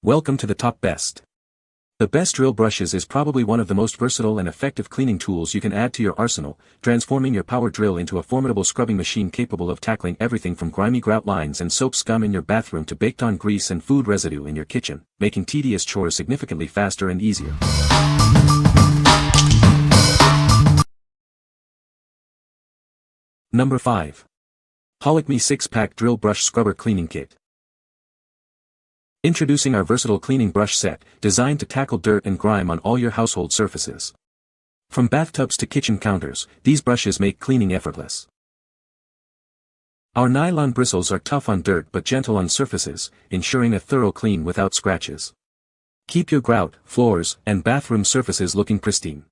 Welcome to the top best. The best drill brushes is probably one of the most versatile and effective cleaning tools you can add to your arsenal, transforming your power drill into a formidable scrubbing machine capable of tackling everything from grimy grout lines and soap scum in your bathroom to baked-on grease and food residue in your kitchen, making tedious chores significantly faster and easier. Number 5. Holikme 6-Pack Drill Brush Scrubber Cleaning Kit. Introducing our versatile cleaning brush set, designed to tackle dirt and grime on all your household surfaces. From bathtubs to kitchen counters, these brushes make cleaning effortless. Our nylon bristles are tough on dirt but gentle on surfaces, ensuring a thorough clean without scratches. Keep your grout, floors, and bathroom surfaces looking pristine.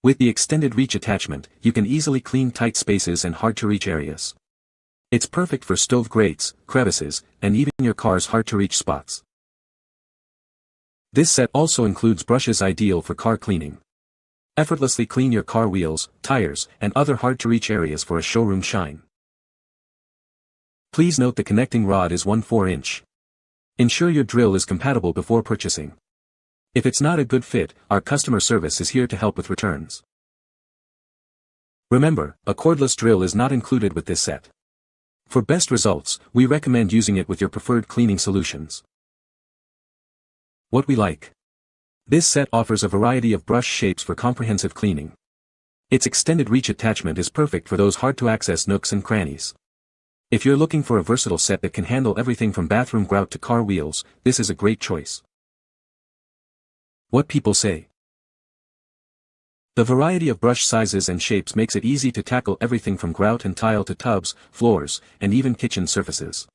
With the extended reach attachment, you can easily clean tight spaces and hard-to-reach areas. It's perfect for stove grates, crevices, and even your car's hard-to-reach spots. This set also includes brushes ideal for car cleaning. Effortlessly clean your car wheels, tires, and other hard-to-reach areas for a showroom shine. Please note the connecting rod is 1/4 inch. Ensure your drill is compatible before purchasing. If it's not a good fit, our customer service is here to help with returns. Remember, a cordless drill is not included with this set. For best results, we recommend using it with your preferred cleaning solutions. What we like. This set offers a variety of brush shapes for comprehensive cleaning. Its extended reach attachment is perfect for those hard-to-access nooks and crannies. If you're looking for a versatile set that can handle everything from bathroom grout to car wheels, this is a great choice. What people say. The variety of brush sizes and shapes makes it easy to tackle everything from grout and tile to tubs, floors, and even kitchen surfaces.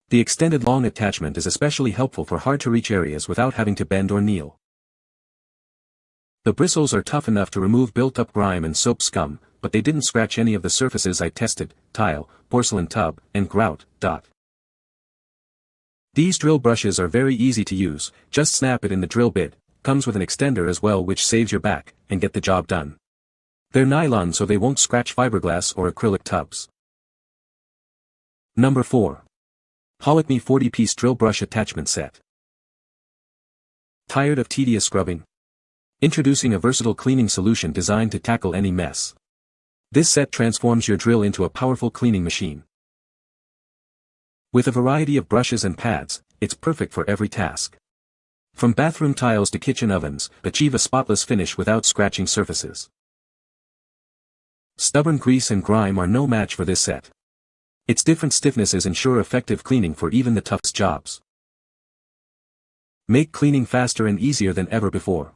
The extended long attachment is especially helpful for hard-to-reach areas without having to bend or kneel. The bristles are tough enough to remove built-up grime and soap scum, but they didn't scratch any of the surfaces I tested: tile, porcelain tub, and grout. These drill brushes are very easy to use. Just snap it in the drill bit. Comes with an extender as well, which saves your back, and get the job done. They're nylon so they won't scratch fiberglass or acrylic tubs. Number 4. Holikme 40-piece drill brush attachment set. Tired of tedious scrubbing? Introducing a versatile cleaning solution designed to tackle any mess. This set transforms your drill into a powerful cleaning machine. With a variety of brushes and pads, it's perfect for every task. From bathroom tiles to kitchen ovens, achieve a spotless finish without scratching surfaces. Stubborn grease and grime are no match for this set. Its different stiffnesses ensure effective cleaning for even the toughest jobs. Make cleaning faster and easier than ever before.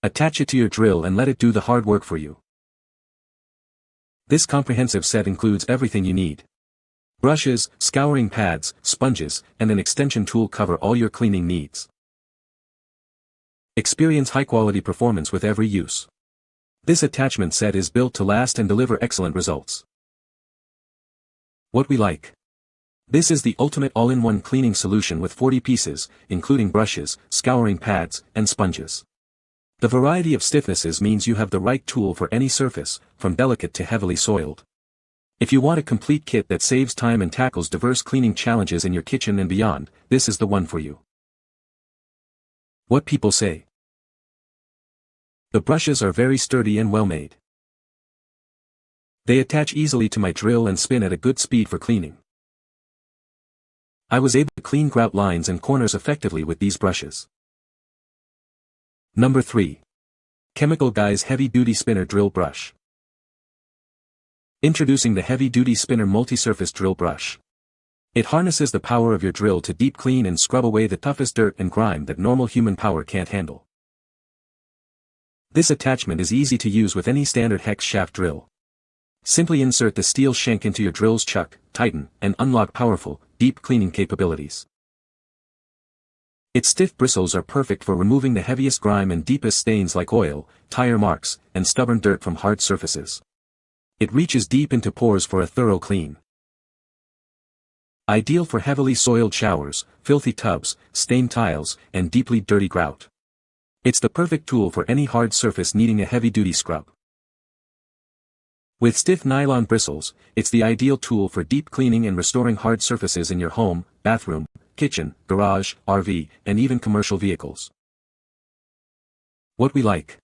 Attach it to your drill and let it do the hard work for you. This comprehensive set includes everything you need. Brushes, scouring pads, sponges, and an extension tool cover all your cleaning needs. Experience high-quality performance with every use. This attachment set is built to last and deliver excellent results. What we like. This is the ultimate all-in-one cleaning solution with 40 pieces, including brushes, scouring pads, and sponges. The variety of stiffnesses means you have the right tool for any surface, from delicate to heavily soiled. If you want a complete kit that saves time and tackles diverse cleaning challenges in your kitchen and beyond, this is the one for you. What people say. The brushes are very sturdy and well made. They attach easily to my drill and spin at a good speed for cleaning. I was able to clean grout lines and corners effectively with these brushes. Number 3. Chemical Guy's Heavy Duty Spinner Drill Brush. Introducing the Heavy Duty Spinner Multi-Surface Drill Brush. It harnesses the power of your drill to deep clean and scrub away the toughest dirt and grime that normal human power can't handle. This attachment is easy to use with any standard hex shaft drill. Simply insert the steel shank into your drill's chuck, tighten, and unlock powerful, deep cleaning capabilities. Its stiff bristles are perfect for removing the heaviest grime and deepest stains like oil, tire marks, and stubborn dirt from hard surfaces. It reaches deep into pores for a thorough clean. Ideal for heavily soiled showers, filthy tubs, stained tiles, and deeply dirty grout. It's the perfect tool for any hard surface needing a heavy-duty scrub. With stiff nylon bristles, it's the ideal tool for deep cleaning and restoring hard surfaces in your home, bathroom, kitchen, garage, RV, and even commercial vehicles. What we like.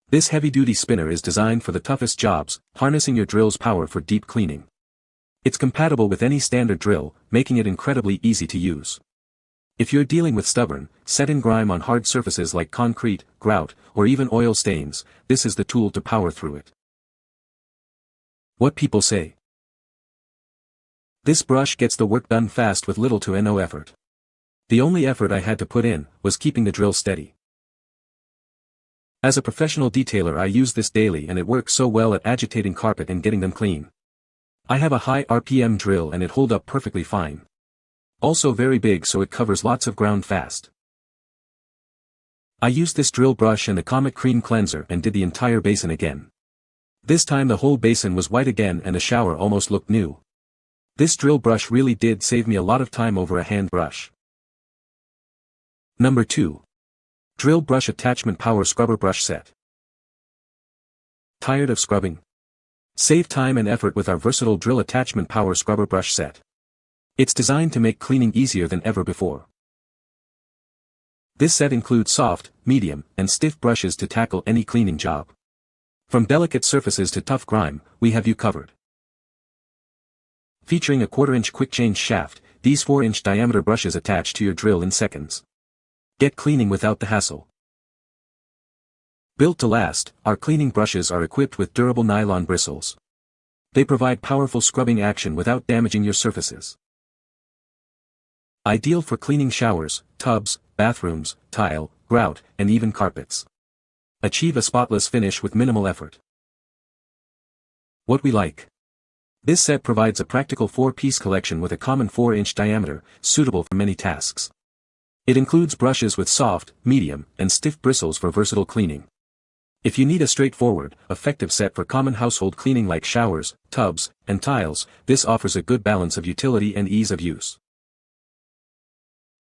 This heavy-duty spinner is designed for the toughest jobs, harnessing your drill's power for deep cleaning. It's compatible with any standard drill, making it incredibly easy to use. If you're dealing with stubborn, set-in grime on hard surfaces like concrete, grout, or even oil stains, this is the tool to power through it. What people say. This brush gets the work done fast with little to no effort. The only effort I had to put in was keeping the drill steady. As a professional detailer, I use this daily and it works so well at agitating carpet and getting them clean. I have a high RPM drill and it holds up perfectly fine. Also very big, so it covers lots of ground fast. I used this drill brush and the Comet Cream Cleanser and did the entire basin again. This time the whole basin was white again and the shower almost looked new. This drill brush really did save me a lot of time over a hand brush. Number 2. Drill Brush Attachment Power Scrubber Brush Set. Tired of scrubbing? Save time and effort with our versatile Drill Attachment Power Scrubber Brush Set. It's designed to make cleaning easier than ever before. This set includes soft, medium, and stiff brushes to tackle any cleaning job. From delicate surfaces to tough grime, we have you covered. Featuring a 1/4-inch quick-change shaft, these 4-inch diameter brushes attach to your drill in seconds. Get cleaning without the hassle. Built to last, our cleaning brushes are equipped with durable nylon bristles. They provide powerful scrubbing action without damaging your surfaces. Ideal for cleaning showers, tubs, bathrooms, tile, grout, and even carpets. Achieve a spotless finish with minimal effort. What we like. This set provides a practical 4-piece collection with a common 4-inch diameter, suitable for many tasks. It includes brushes with soft, medium, and stiff bristles for versatile cleaning. If you need a straightforward, effective set for common household cleaning like showers, tubs, and tiles, this offers a good balance of utility and ease of use.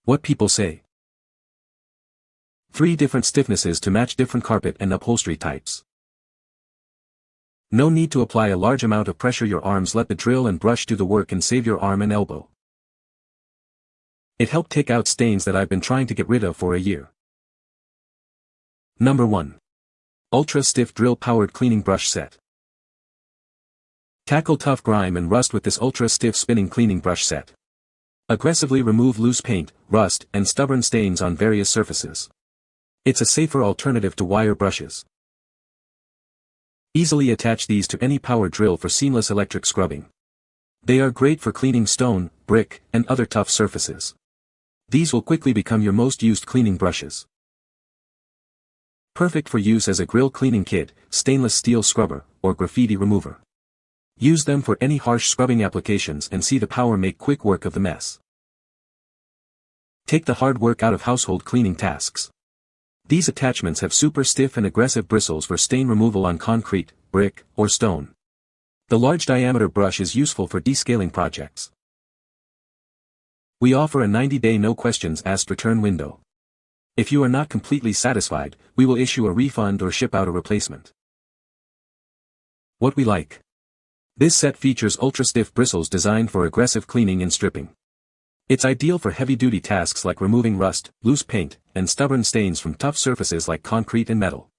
What people say. 3 different stiffnesses to match different carpet and upholstery types. No need to apply a large amount of pressure. Your arms let the drill and brush do the work and save your arm and elbow. It helped take out stains that I've been trying to get rid of for a year. Number 1. Ultra Stiff Drill Powered Cleaning Brush Set. Tackle tough grime and rust with this ultra stiff spinning cleaning brush set. Aggressively remove loose paint, rust, and stubborn stains on various surfaces. It's a safer alternative to wire brushes. Easily attach these to any power drill for seamless electric scrubbing. They are great for cleaning stone, brick, and other tough surfaces. These will quickly become your most used cleaning brushes. Perfect for use as a grill cleaning kit, stainless steel scrubber, or graffiti remover. Use them for any harsh scrubbing applications and see the power make quick work of the mess. Take the hard work out of household cleaning tasks. These attachments have super stiff and aggressive bristles for stain removal on concrete, brick, or stone. The large diameter brush is useful for descaling projects. We offer a 90-day no questions asked return window. If you are not completely satisfied, we will issue a refund or ship out a replacement. What we like. This set features ultra-stiff bristles designed for aggressive cleaning and stripping. It's ideal for heavy-duty tasks like removing rust, loose paint, and stubborn stains from tough surfaces like concrete and metal.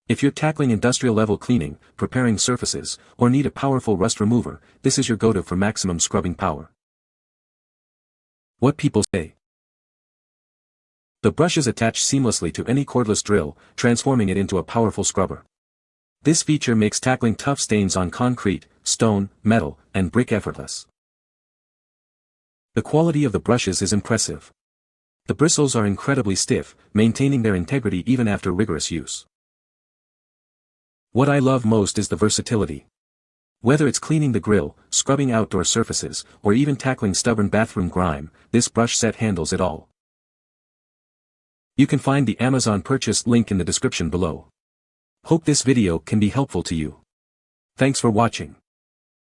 If you're tackling industrial-level cleaning, preparing surfaces, or need a powerful rust remover, this is your go-to for maximum scrubbing power. What people say. The brushes attach seamlessly to any cordless drill, transforming it into a powerful scrubber. This feature makes tackling tough stains on concrete, stone, metal, and brick effortless. The quality of the brushes is impressive. The bristles are incredibly stiff, maintaining their integrity even after rigorous use. What I love most is the versatility. Whether it's cleaning the grill, scrubbing outdoor surfaces, or even tackling stubborn bathroom grime, this brush set handles it all. You can find the Amazon purchase link in the description below. Hope this video can be helpful to you. Thanks for watching.